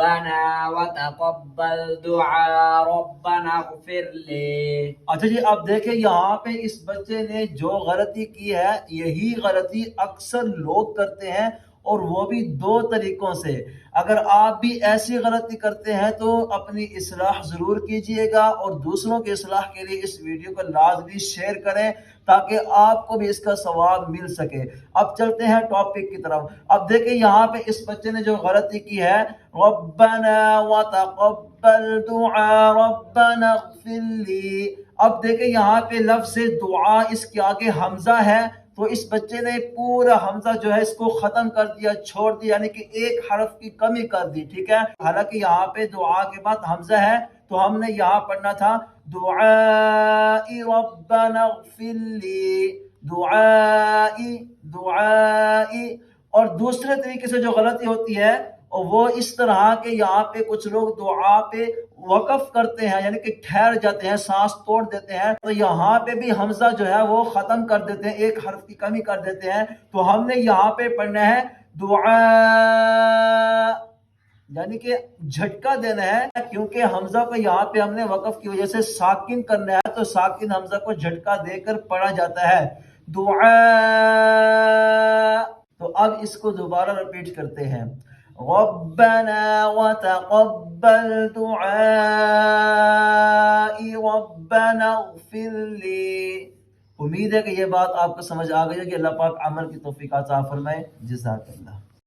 ربنا وتقبل دعاء ربنا اغفر لي. اچھا جی، اب دیکھیں یہاں پہ اس بچے نے جو غلطی کی ہے یہی غلطی اکثر لوگ کرتے ہیں، اور وہ بھی دو طریقوں سے۔ اگر آپ بھی ایسی غلطی کرتے ہیں تو اپنی اصلاح ضرور کیجئے گا، اور دوسروں کی اصلاح کے لیے اس ویڈیو کو لازمی شیئر کریں تاکہ آپ کو بھی اس کا ثواب مل سکے۔ اب چلتے ہیں ٹاپک کی طرف۔ اب دیکھیں یہاں پہ اس بچے نے جو غلطی کی ہے، ربنا وتقبل دعاء ربنا اغفر لی۔ اب دیکھیں یہاں پہ لفظ دعا اس کے آگے حمزہ ہے، تو اس بچے نے پورا حمزہ جو ہے اس کو ختم کر دیا، چھوڑ دیا، یعنی کہ ایک حرف کی کمی کر دی، ٹھیک ہے۔ حالانکہ یہاں پہ دعا کے بعد حمزہ ہے، تو ہم نے یہاں پڑھنا تھا دعائی ربنا اغفر لی، دعائی دعائی۔ اور دوسرے طریقے سے جو غلطی ہوتی ہے وہ اس طرح کہ یہاں پہ کچھ لوگ دعا پہ وقف کرتے ہیں، یعنی کہ ٹھہر جاتے ہیں، سانس توڑ دیتے ہیں، تو یہاں پہ بھی حمزہ جو ہے وہ ختم کر دیتے ہیں، ایک حرف کی کمی کر دیتے ہیں۔ تو ہم نے یہاں پہ پڑھنا ہے دعا، یعنی کہ جھٹکا دینا ہے، کیونکہ حمزہ کو یہاں پہ ہم نے وقف کی وجہ سے ساکن کرنا ہے، تو ساکن حمزہ کو جھٹکا دے کر پڑھا جاتا ہے دعا۔ تو اب اس کو دوبارہ ریپیٹ کرتے ہیں، ربنا وتقبل دعائی ربنا اغفر لی۔ امید ہے کہ یہ بات آپ کو سمجھ آ گئی ہے کہ اللہ پاک عمل کی توفیق عطا فرمائے۔ جزاک اللہ۔